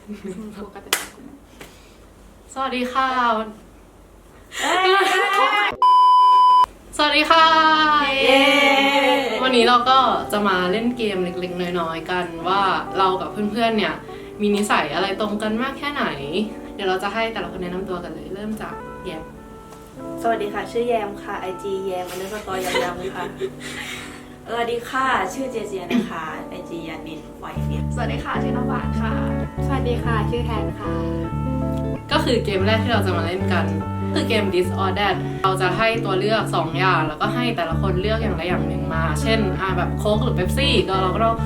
สวัสดีค่ะสวัสดีค่ะวันนี้เราก็จะมาเล่นเกมเล็กๆน้อยๆกันว่าเรากับเพื่อนๆเนี่ยมีนิสัยอะไรตรงกันมากแค่ไหนเดี๋ยวเราจะให้แต่ละคนแนะนำตัวกันเลยเริ่มจากแยมสวัสดีค่ะชื่อแยมค่ะ IG แยม_ยำค่ะสวัสดีค่ะชื่อเจเจนะคะ IG ยานิดไวเฟียสวัสดีค่ะชื่อน้องบาทค่ะสวัสดีค่ะชื่อแทนค่ะก็คือเกมแรกที่เราจะมาเล่นกันคือเกม This or That เราจะให้ตัวเลือก2อย่างแล้วก็ให้แต่ละคนเลือกอย่างใดอย่างหนึ่งมาเช่นแบบโค้กหรือเป๊ปซี่ก็เราก็ต้อง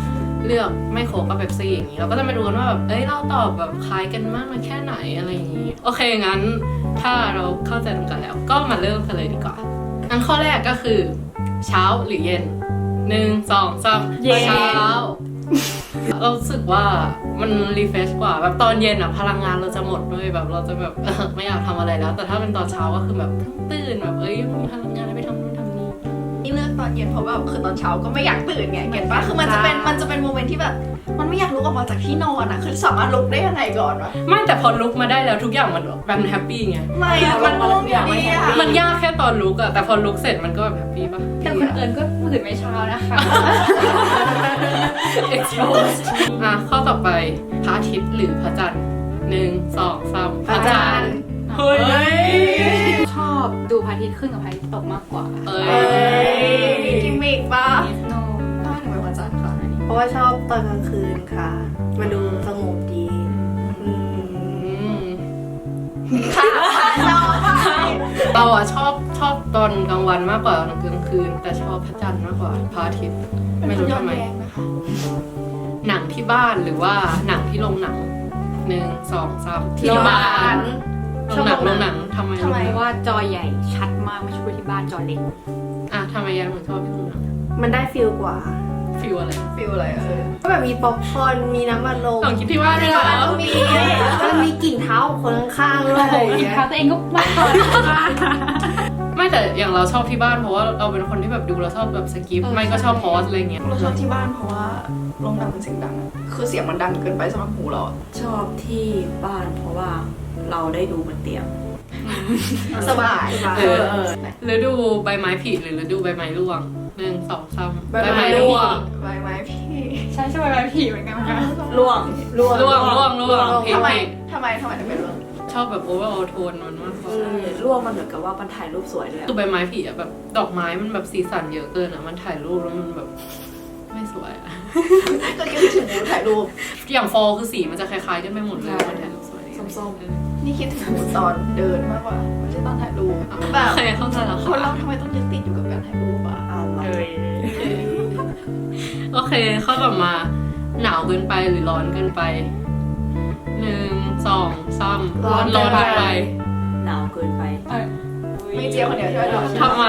เลือกไม่โค้กก็เป๊ปซี่อย่างนี้เราก็จะมาดูกันว่าแบบเราตอบแบบคล้ายกันมากน้อยแค่ไหนอะไรอย่างนี้โอเคงั้นถ้าเราเข้าใจตรงกันแล้วก็มาเริ่มกันเลยดีกว่างั้นข้อแรกก็คือเช้าหรือเย็น1 2 3เช้าเรารู้สึกว่ามันรีเฟรชกว่าแบบตอนเย็นพลังงานเราจะหมดด้วยแบบเราจะแบบไม่อยากทำอะไรแล้วแต่ถ้าเป็นตอนเช้าก็คือแบบตื่นแบบมีพลังงานไปทำนู่นทำนี่นี่เลือกตอนเย็นเพราะแบบคือตอนเช้าก็ไม่อยากตื่นไงเก็ตปะคือมันจะเป็นโมเมนต์ที่แบบมันไม่อยากลุกออกมาจากที่นอนคือสามารถลุกได้ยังไงก่อนวะไม่แต่พอลุกมาได้แล้วทุกอย่างมันแบบแฮปปี้ไงไม่มันง่วงอย่างนี้มันยากแค่ตอนลุกแต่พอลุกเสร็จมันก็แบบแฮปปี้ป่ะแต่คนอื่นก็ตื่นไม่เช้านะคะ expose ข้อต่อไปพระอาทิตย์หรือพระจันทร์1 2 3พระจันทร์เฮ้ยชอบดูพระอาทิตย์ขึ้นกับพระอาทิตย์ตกมากกว่ามีกิมมิกป่ะโนต้องถึงเป็นพระจันทร์ค่ะเพราะว่าชอบตอนกลางคืนค่ะมันดูสงบดีเราชอบตอนกลางวันมากกว่าตอนกลางคืนแต่ชอบพระจันทร์มากกว่าพระอาทิตย์ไม่รู้ทำไมหนังที่บ้านหรือว่าหนังที่โรงหนัง1 2 3ที่บ้านโรงหนังทำไมเพราะว่าจอใหญ่ชัดมากไม่ใช่ที่บ้านจอเล็กทำไมยังถึงชอบที่โรงหนังมันได้ฟีลกว่าฟีลอะไรก็แบบมีป๊อปคอร์นมีน้ำมันลมคิดที่บ้านเลยเหรอมันมีกลิ่นเท้าคนข้างๆด้วยกลิ่นเท้าตัวเองก็บ้าไม่แต่อย่างเราชอบที่บ้านเพราะว่าเราเป็นคนที่แบบดูเราชอบแบบสกิปไม่ก็ชอบพอสอะไรเงี้ยเราชอบที่บ้านเพราะว่าโรงหนังมันเสียงดังคือเสียงมันดังเกินไปสำหรับหูเราชอบที่บ้านเพราะว่าเราได้ดูบนเตียงสบายฤดูใบไม้ผลิหรือฤดูใบไม้ร่วง1 2 3ใบไม้ร่วงใบไม้ผลิใช่ใบไม้ผลิเหมือนกันค่ะร่วงทำไมถึงเป็นร่วงชอบแบบโอเวอร์ออโทนมันมากกว่าร่วงมันเหมือนกับว่ามันถ่ายรูปสวยเลยคือใบไม้ผลิแบบดอกไม้มันแบบสีสันเยอะเกินมันถ่ายรูปแล้วมันแบบไม่สวยก็คิดถึงมูถ่ายรูปอย่างฟอลคือสีมันจะคล้ายๆกันไปหมดเลยมันถ่ายรูปสวยส้มๆนี่คิดถึงมูตอนเดินมากกว่าไม่ใช่ตอนถ่ายรูปแบบเข้าใจแล้วคนเราทำไมต้องยึดติดอยู่กับการถ่ายรูปโอเคข้อต่อมาหนาวเกินไปหรือร้อนเกินไป1 2 3ร้อนเกินไปหนาวเกินไปไม่เจียวคนเดียวใช่ไหมทำไม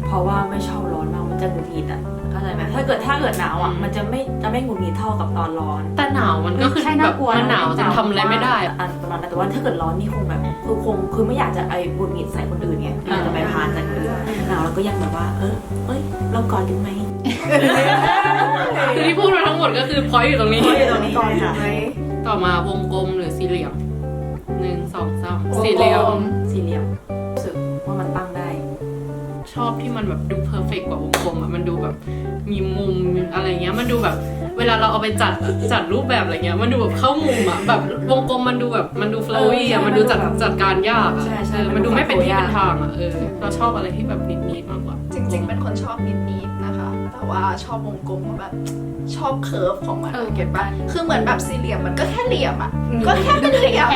เพราะว่าไม่ชอบร้อนมากมันจะหงุดหงิดเข้าใจไหมถ้าเกิดหนาวมันจะไม่หงุดหงิดเท่ากับตอนร้อนแต่หนาวมันก็คือแบบมันหนาวจนทำอะไรไม่ได้ตอนนั้นแต่ว่าถ้าเกิดร้อนนี่คงแบบคือไม่อยากจะหงุดหงิดใส่คนอื่นไงอยากจะไปพานแต่คนอื่นหนาวแล้วก็ยังแบบว่าเรากอดกันไหมคือที่พูดมาทั้งหมดก็คือพอยต์อยู่ตรงนี้ก่อนค่ะต่อมาวงกลมหรือสี่เหลี่ยม1 2 3สี่เหลี่ยมรู้สึกว่ามันตั้งได้ชอบที่มันแบบดูเพอร์เฟกต์กว่าวงกลมมันดูแบบมีมุมอะไรเงี้ยมันดูแบบเวลาเราเอาไปจัดรูปแบบอะไรเงี้ยมันดูแบบเข้ามุมแบบวงกลมมันดูแบบมันดูโฟล์วี่มันดูจัดการยากมันดูไม่เป็นที่เป็นทางเราชอบอะไรที่แบบนิดมากกว่าจริงๆเป็นคนชอบนิดนะคะแต่ว่าชอบวงกลมแบบชอบเคิร์ฟของมันเก็ตป่ะคือเหมือนแบบสี่เหลี่ยมมันก็แค่เหลี่ยมก็แค่เป็นเหลี่ยม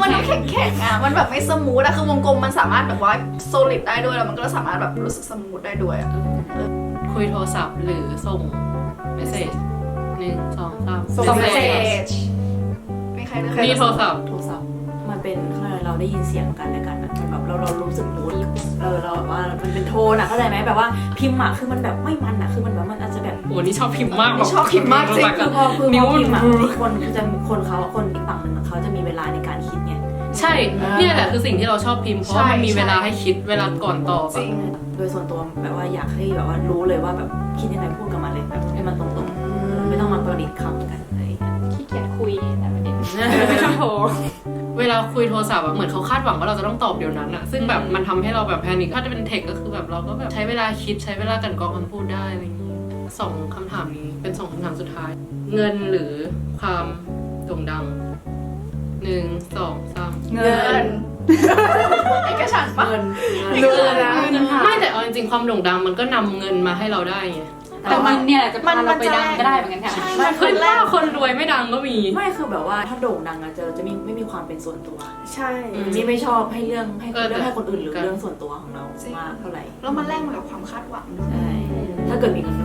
มันดูแข็งมันแบบไม่สมูทคือวงกลมมันสามารถแบบว่าโซลิดได้ด้วยแล้วมันก็สามารถแบบรู้สึกสมูทได้ด้วยคุยโทรศัพท์หรือส่งเมสเซจ1 2 3ส่งเมสเซจมีโทรศัพท์มันเป็นเราได้ยินเสียงกันและกันแบบเรารู้สึกมูดเราแบบว่ามันเป็นโทนเข้าใจไหมแบบว่าพิมพ์คือมันแบบไม่มันคือมันแบบมันอาจจะแบบโอ้นี่ชอบพิมพ์มากชอบพิมพ์มากจริงคือพอพิมพ์คนจะคนอีกฝั่งหนึ่งเขาจะมีเวลาในการคิดไงใช่เนี่ยแหละคือสิ่งที่เราชอบพิมพ์เพราะมันมีเวลาให้คิดเวลาก่อนตอบจริงโดยส่วนตัวแบบว่าอยากให้แบบว่ารู้เลยว่าแบบคิดยังไงพูดกับมันเลยแบบให้มันตรงๆไม่ต้องมาประดิษฐ์คำกันอะไรขี้เกียจคุยแต่ประเด็น โทร เวลาคุยโทรศัพท์อะเหมือนเขาคาดหวังว่าเราจะต้องตอบเดี๋ยวนั้นอะซึ่งแบบมันทำให้เราแบบแพนิคถ้าจะเป็นเทคก็คือแบบเราก็แบบใช้เวลาคิดใช้เวลากันกรองคำพูดได้อะไรอย่างนี้2คำถามนี้เป็น2คำถามสุดท้าย เงินหรือความโด่งดัง1 2 3 เงินเอกฉันท์ปะ เงิน เงินไม่แต่เอาจริงๆความโด่งดังมันก็นำเงินมาให้เราได้ไง แต่มันเนี่ยแหละจะพาเราไปดังก็ได้เหมือนกันค่ะ ไม่คื เฮ้ อย ถ้าคนรวยไม่ดังก็มี ไม่คือแบบว่าถ้าโด่งดังอะจะไม่มีความเป็นส่วนตัว ใช่ นี่ไม่ชอบให้เรื่องให้ เออ เรื่องให้คนอื่นหรือ แต่ เรื่องส่วนตัวของเรามากเท่าไหร่ แล้วมันแลกมากับความคาดหวังด้วย ใช่ถ้าเกิดมีเงิน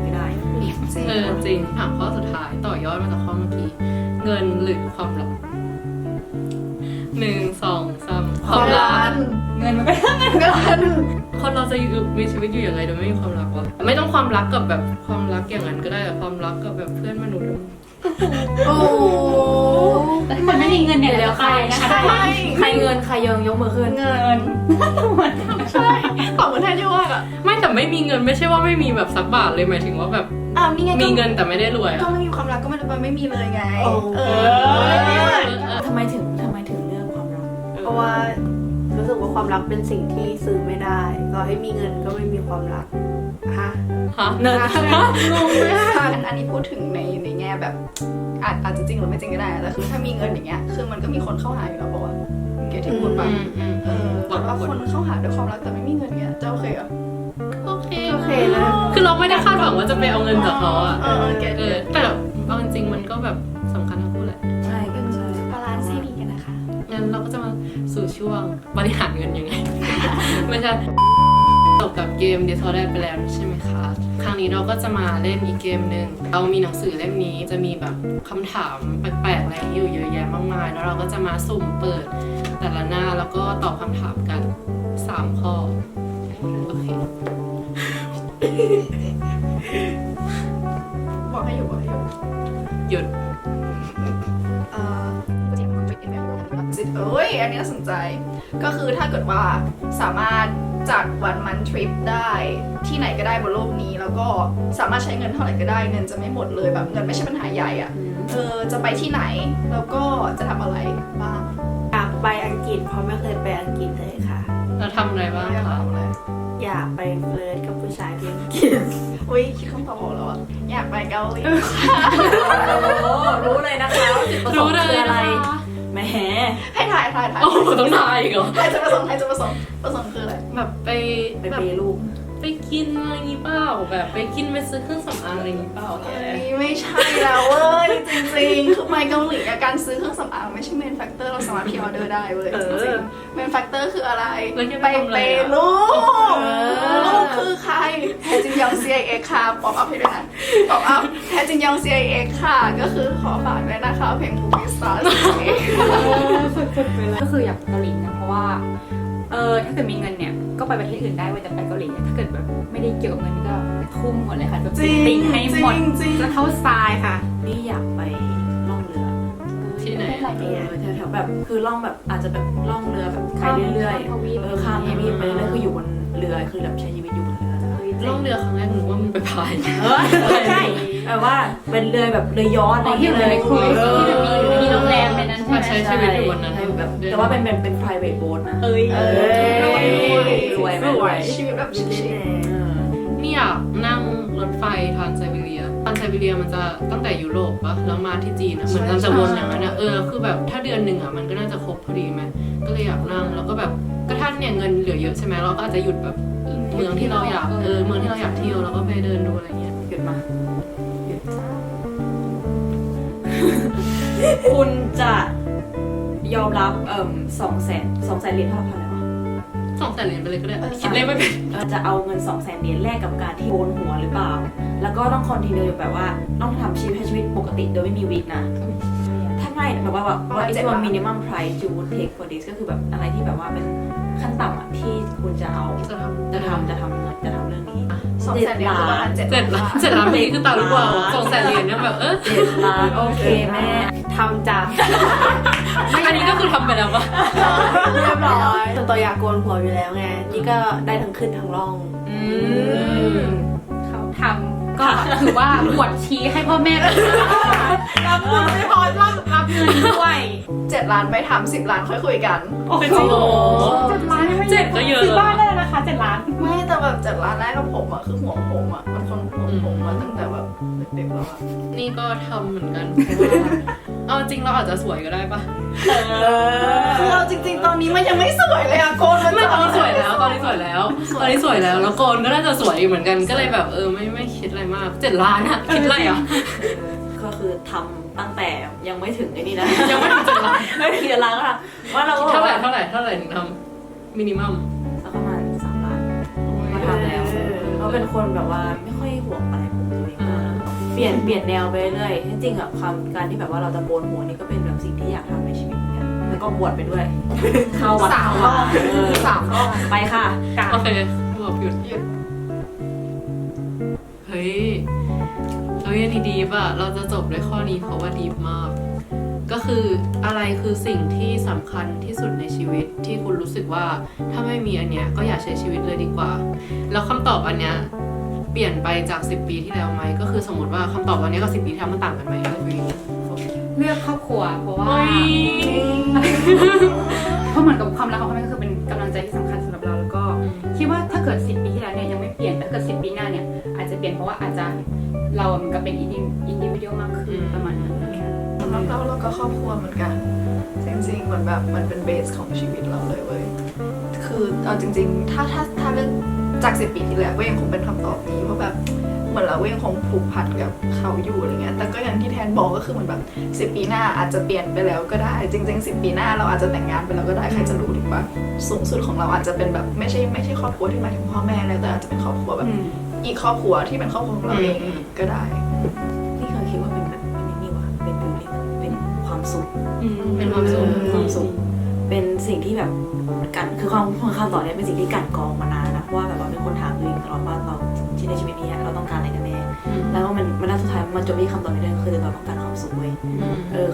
ไม่ได้ จริง จริงถามข้อสุดท้ายต่อยอดมาจากข้อเมื่อกี้เงินหรือความรัก1 2 3ความรัก เงินมันก็ คนเราจะอยู่มีชีวิตอยู่ยังไงโดยไม่มีความรักวะไม่ต้องความรักกับแบบความรักอย่างนั้นก็ได้แต่ความรักกับแบบเพื่อนมนุษย์ โอ้โห แต่ถ้าไม่มีเงินเนี่ยเดี๋ยวใครนะคะ ใช่ ใครเงินใครยกมือขึ้น เงินใช่ตอบเหมือนแทนที่ว่าอะ ไม่แต่ไม่มีเงินไม่ใช่ว่าไม่มีแบบสักบาทเลยหมายถึงว่าแบบ อ้าวนี่ไง มีเงินแต่ไม่ได้รวย ก็ อะ ไม่มีความรักก็ไม่ได้ไปไม่มีเลยไง โอ้ เออ ทำไมถึงเลือกความรัก เพราะว่ารู้สึกว่าความรักเป็นสิ่งที่ซื้อไม่ได้ต่อให้มีเงินก็ไม่มีความรักฮะ ฮะ เนิน งงเลยค่ะอันนี้พูดถึงในแง่แบบอาจจะจริงหรือไม่จริงก็ได้แต่คือถ้ามีเงินอย่างเงี้ยคือมันก็มีคนเข้าหาอยู่แล้วบอกว่าเกตที่พูดไปแต่ว่าคนเข้าหาด้วยความรักแต่ไม่มีเงินเงี้ยจะโอเคเหรอ โอเค โอเคนะ คือเราไม่ได้คาดหวังว่าจะไปเอาเงินจากเขาอะ เกต แต่เอาจริงๆมันก็แบบสำคัญทั้งคู่แหละ ใช่กันใช่ บาลานซ์ให้ดีกันนะคะ งั้นเราก็จะมาสู่ช่วงบริหารเงินยังไง ไม่ใช่จบกับเกม Disordered ไปแล้วใช่ไหมคะ ครั้งนี้เราก็จะมาเล่นอีกเกมหนึ่งเรามีหนังสือเล่มนี้จะมีแบบคำถามแปลกๆอะไรอยู่เยอะแยะมากมาย แล้วเราก็จะมาสุ่มเปิดแต่ละหน้าแล้วก็ตอบคำถามกัน 3 ข้อ โอเค บอกให้อยู่บอกให้อยู่ หยุด เอ้ยอันนี้น่าสนใจ ก็คือถ้าเกิดว่าสามารถจัดวันมันทริปได้ที่ไหนก็ได้บนโลกนี้ แล้วก็สามารถใช้เงินเท่าไหร่ก็ได้เงินจะไม่หมดเลยแบบเงินไม่ใช่ปัญหาใหญ่อะจะไปที่ไหนแล้วก็จะทำอะไรบ้าง อยากไปอังกฤษเพราะไม่เคยไปอังกฤษเลยค่ะ เราทำอะไรบ้าง อยาก คะ ทำอะไร อยากไปเฟลิร์ตกับผู้ชายที่อังกฤษ อุ้ยคิดคำตอบออกแล้วอะอยากไปเกาหลี โอ้รู้เลยนะคะว่าจุดประสงค์คืออะไรแหม ให้ถ่าย โอ้โหต้องทายอีกเหรอ ใครจะประสงค์คืออะไร แบบไป ไป แบบ เปย์ลูก ไปกินอะไรงี้เปล่าแบบไปกินไปซื้อเครื่องสำอางอะไรงี้เปล่าแก ไม่ใช่แล้วเว้ยจริงๆคือไปเกาหลีอะการซื้อเครื่องสำอางไม่ใช่เมนแฟกเตอร์เราสามารถพิออเดอร์ได้เว้ยจริงๆเมนแฟกเตอร์คืออะไร แล้วแก ไป ทำอะไร เป อะ ย์ลูกลูกคือใครแทจินยอง CIX ค่ะป๊อปอัพให้ด้วยนะป๊อปอัพแทจินยอง CIX ค่ะก็คือขอฝากด้วยนะคะเพลง Movie Star ก็คืออยากไปเกาหลีนะเพราะว่าถ้าเกิดมีเงินเนี่ยก็ไปประเทศอื่นได้เว้ยแต่ไปเกาหลีเนี่ยถ้าเกิดแบบไม่ได้เกี่ยวกับเงินก็ทุ่มหมดเลยค่ะแบบ จริง ติงให้หมด จริง จะเท่าทรายค่ะ นี่อยากไปล่องเรือ ที่ไหน แถวๆแบบคือล่องแบบอาจจะแบบล่องเรือแบบไปเรื่อย ข้ามทวีป ๆข้ามทวีปไปเรื่อยๆคืออยู่บนเรือคือแบบใช้ชีวิตอยู่บนเรือ ล่องเรือครั้งแรกหนูว่ามึงไปพาย ใช่แบบว่าเป็นเรือแบบเรือย้อน ตอนที่อยู่ในครูซที่แบบมีโรงแรมในนั้นใช่ไหม ใช้ชีวิตอยู่บนนั้น ใช่แบบแต่ว่าเป็น private boat นะ เอ้ย รวยไหม สวยชีวิตแบบชิค นี่อยากนั่งรถไฟทางไซบีเรียทางไซบีเรียมันจะตั้งแต่ยุโรปปะแล้วมาที่จีนอะเหมือนมันจะวนอย่างนั้นอะคือแบบถ้าเดือนหนึ่งอะมันก็น่าจะครบพอดีไหมก็เลยอยากนั่งแล้วก็แบบก็ท่านเนี่ยเงินเหลือเยอะใช่ไหมเราก็อาจจะหยุดแบบเมืองที่เราอยากเมืองที่เราอยากเที่ยวแล้วก็ไปเดินดูอะไรเงี้ย หยุดมาหยุดคุณจะยอมรับ200,000เหรียญเท่าไหร่วะ 200,000 เหรียญไปเลยก็ได้คิดเลขไม่เป็น จะเอาเงิน200,000เหรียญแลกกับการที่โกนหัวหรือเปล่า แล้วก็ต้องคอนติเนียอยู่แบบว่าต้องทำชีวิตปกติโดยไม่มีวิกนะ ถ้าง่ายแบบว่า what is your minimum price you would take for this ก็คือแบบอะไรที่แบบว่าเป็นขั้นต่ำอะที่คุณจะเอา จะทำ จะทำเรื่องนี้ 200,000 เหรียญประมาณ7 ล้าน 7 ล้านนี้คือตาลูกว่า200,000 เหรียญเนี่ยแบบ7 ล้านโอเคแม่ ทำจาก อันนี้ก็คือทำไปแล้วปะ เรียบร้อยส่วนตัวอยากโกนหัวอยู่แล้วไง นี่ก็ได้ทั้งขึ้นทั้งล่อง เขาทำก็ถือว่าบวชชี้ให้พ่อแม่รับบุญไม่พอรับเงินด้วย 7 ล้านไปทำ10 ล้านค่อยคุยกัน โอ้โห จริงเหรอ 7 ล้านไม่ เจ็ดก็เยอะ ซื้อบ้านได้แล้วนะคะ7 ล้าน ไม่แต่แบบ7 ล้านแรกกับผมอะคือห่วงผมอะมันคนห่วงผมมาตั้งแต่แบบเด็กๆแล้วอะ นี่ก็ทำเหมือนกันเพราะว่าเอาจริงเราอาจจะสวยก็ได้ปะ คือเราจริงๆตอนนี้มันยังไม่สวยเลยอะโกนมัน ไม่ จะ ตอนนี้สวยแล้วตอนนี้สวยแล้วแล้วโกนก็น่าจะสวยอยู่เหมือนกันก็เลยแบบไม่คิดอะไรมาก7 ล้านอะคิดอะไรอ่ะ ก็คือทำตั้งแต่ยังไม่ถึงไอ้นี่นะ ยังไม่ถึง7 ล้าน ไม่ถึง7 ล้านก็ทำว่าเราก็บอก เท่าไหร่ ว่า เท่าไหร่ถึงทำมินิมัม สักประมาณ3 ล้านมาทำแล้วเขาเป็นคนแบบว่าไม่ค่อยห่วงอะไรของตัวเองมากเปลี่ยนแนวไปเรื่อยๆจริงๆอะการที่แบบว่าเราจะโกนหัวนี่ก็เป็นแบบสิ่งที่อยากทำในชีวิตเหมือนกันแล้วก็บวชไปด้วยเข้าวัด 3 รอบ 3 รอบ ไปค่ะ โอเคบอกหยุดเฮ้ยอันนี้ดีป่ะเราจะจบด้วยข้อนี้เพราะว่าดีมาก ก็คืออะไรคือสิ่งที่สำคัญที่สุดในชีวิตที่คุณรู้สึกว่าถ้าไม่มีอันเนี้ยก็อย่าใช้ชีวิตเลยดีกว่าแล้วคำตอบอันเนี้ยเปลี่ยนไปจาก10 ปีที่แล้วไหมก็คือสมมติว่าคำตอบวันนี้กับ10 ปีที่แล้วมันต่างกันไหม เลือกครอบครัวเพราะว่า เฮ้ย เพราะเหมือนกับความรักของพ่อแม่ก็คือเป็นกำลังใจที่สำคัญสำหรับเราแล้วก็คิดว่าถ้าเกิด10 ปีที่แล้วเนี่ยยังไม่เปลี่ยนแต่ถ้าเกิด10 ปีหน้าเนี่ยอาจจะเปลี่ยนเพราะว่าอาจจะเราเหมือนกับเป็นอินดิวิเดียลมากขึ้นประมาณนั้น แล้วเราก็ครอบครัวเหมือนกันจริงๆเหมือนแบบมันเป็นเบสของชีวิตเราเลยเว้ยคือเอาจริงๆถ้าเรื่องจาก10 ปีที่แล้วก็ยังคงเป็นคำตอบนี้เพราะแบบเหมือนเราก็ยังคงผูกพันกับเขาอยู่อะไรเงี้ยแต่ก็อย่างที่แทนบอกก็คือเหมือนแบบ10 ปีหน้าอาจจะเปลี่ยนไปแล้วก็ได้จริงๆ10 ปีหน้าเราอาจจะแต่งงานไปแล้วก็ได้ใครจะรู้ถูกปะสูงสุดของเราอาจจะเป็นแบบไม่ใช่ครอบครัวที่หมายถึงพ่อแม่แล้วแต่อาจจะเป็นครอบครัวแบบอีกครอบครัวที่เป็นครอบครัวของเราเองก็ได้ นี่เคยคิดว่าเป็นแบบเป็นนี่ว่ะเป็นฟิลลิ่งเป็นความสุข เป็นความสุข ความสุขเป็นสิ่งที่แบบกันคือคำตอบเนี้ยเป็นสิ่งที่กันกรองมานานนะเพราะว่าแบบว่าเป็นคนถามตัวเองตลอดว่าเราที่ในชีวิตนี้เราต้องการอะไรกันแน่แล้วมันสุดท้ายมันจบที่คำตอบนี้เลยคือเราต้องการความสุขเว้ย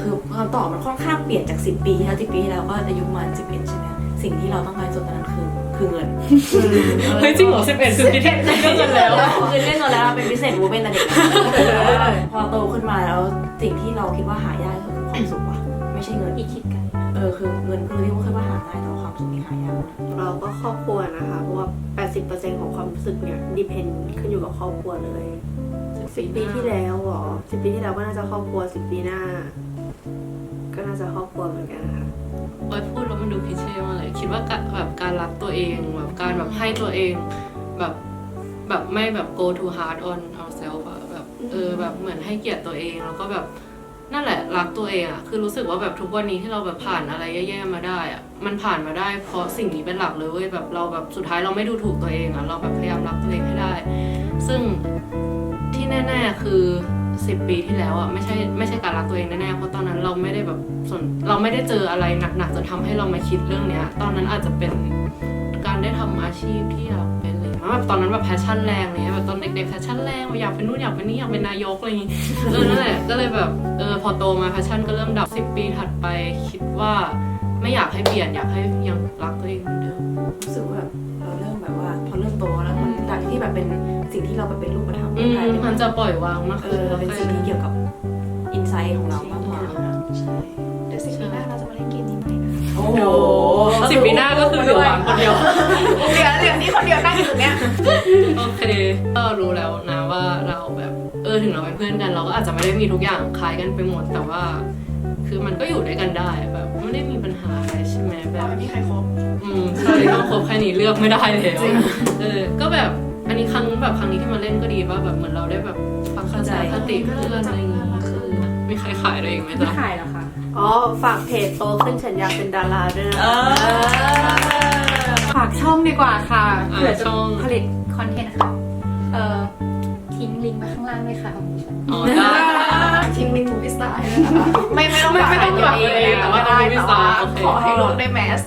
คือคำตอบมันค่อนข้างเปลี่ยนจาก10 ปีที่แล้ว10 ปีที่แล้วก็อายุประมาณ11ใช่ไหมสิ่งที่เราต้องการสุดตอนนั้นคือเงิน เฮ้ยจริงเหรอ11คือคิดเรื่องเงินแล้ว คือเล่นมาแล้วเป็นพิเศษวูเป็นแต่เด็กพอโตขึ้นมาแล้วสิ่งที่เราคิดว่าหายากคือความสุขว่ะไม่ใช่เงิน อีกคิดกัน คือเงินคือที่ว่าเคยว่าหาง่ายแต่ว่าความสุขนี่หายาก เราก็ครอบครัวนะคะ เพราะว่า 80% ของความรู้สึกเนี่ยดิเพนขึ้นอยู่กับครอบครัวเลย10 ปีที่แล้วเหรอ10 ปีที่แล้วก็น่าจะครอบครัว10 ปีหน้า ก็น่าจะครอบครัวเหมือนกันนะคะ โอ๊ยพูดแล้วมันดูคลิเช่มากเลยคิดว่าแบบการรักตัวเองแบบการแบบให้ตัวเองแบบไม่แบบ go too hard on ourselves อะแบบแบบเหมือนให้เกียรติตัวเองแล้วก็แบบนั่นแหละรักตัวเองอะคือรู้สึกว่าแบบทุกวันนี้ที่เราแบบผ่านอะไรแย่ๆมาได้อะมันผ่านมาได้เพราะสิ่งนี้เป็นหลักเลยเว้ยแบบเราแบบสุดท้ายเราไม่ดูถูกตัวเองอะเราแบบพยายามรักตัวเองให้ได้ ซึ่งที่แน่ๆคือ10 ปีที่แล้วอ่ะไม่ใช่การรักตัวเองแน่ๆเพราะตอนนั้นเราไม่ได้แบบเราไม่ได้เจออะไรหนักๆจนทำให้เรามาคิดเรื่องเนี้ยตอนนั้นอาจจะเป็นการได้ทำอาชีพที่อยากเป็นเลยแบบตอนนั้นแบบแพชชั่นแรงอะไรเงี้ยแบบตอนเด็กๆแพชชั่นแรงอยากเป็นนู่นอยากเป็นนี่อยากเป็นนายกอะไรอย่างงี้นั่นแหละก็เลยแบบพอโตมาแพชชั่นก็เริ่มดับ10 ปีถัดไปคิดว่าไม่อยากให้เปลี่ยนอยากให้ยังรักตัวเองเหมือนเดิม รู้สึกว่าแบบเราเริ่มแบบว่าพอเริ่มโตแล้วมันจากที่แบบเป็นสิ่งที่เราแบบเป็นรูปธรรมกลายเป็น มันจะปล่อยวางมากขึ้นแล้ว เป็นสิ่งที่เกี่ยวกับอินไซต์ของเรามากกว่า ใช่เดี๋ยว10 ปีหน้าเราจะมาเล่นเกมนี้ใหม่นะ โอ้โห 10 ปีหน้าก็คือเหลือวางคนเดียว เหลือนี่คนเดียวนั่งอยู่ตรงเนี้ย โอเคก็รู้แล้วนะว่าเราแบบถึงเราเป็นเพื่อนกันเราก็อาจจะไม่ได้มีทุกอย่างคล้ายกันไปหมดแต่ว่า คือมันก็อยู่ด้วยกันได้แบบไม่ได้มีปัญหาอะไรใช่ไหมแบบ ไม่มีใครครบ ใช่ก็ครบแค่นี้เลือกไม่ได้แล้วก็แบบอันนี้ครั้งนี้ที่มาเล่นก็ดีว่าแบบเหมือนเราได้แบบฟังเข้าใจคติเพื่อนอะไรอย่างเงี้ยคือมีใครขายอะไรอีกไหม ไม่ จ๊ะ ขายหรอคะ อ๋อ ฝากเพจโตขึ้นฉันอยากเป็นดาราด้วยนะ ฝากช่องดีกว่าค่ะเผื่อจะ ช่อง ผลิตคอนเทนต์ค่ะทิ้งลิงก์ไว้ข้างล่างเลยค่ะของดิฉัน อ๋อได้ ทิ้งลิงก์มูฟี่สไตล์เลยนะคะไม่ต้อง ไม่ต้องฝากตัวเองแต่ว่า ได้ เอา Movie แต่ว่า Star โอเค ขอให้ลดได้แมส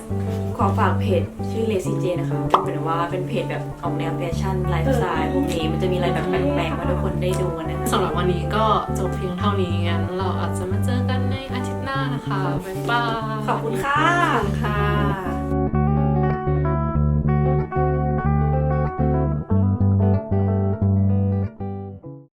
ขอฝากเพจชื่อ Lazy J นะคะเป็นว่าเป็นเพจแบบออกแนวแฟชั่นไลฟ์สไตล์พวกนี้มันจะมีอะไรแบบแปลกๆมาทุกคนได้ดูกันนะคะ สำหรับวันนี้ก็จบเพียงเท่านี้งั้นเราอาจจะมาเจอกันในอาทิตย์หน้านะคะบ๊ายบาย ขอบคุณค่ะ ค่ะ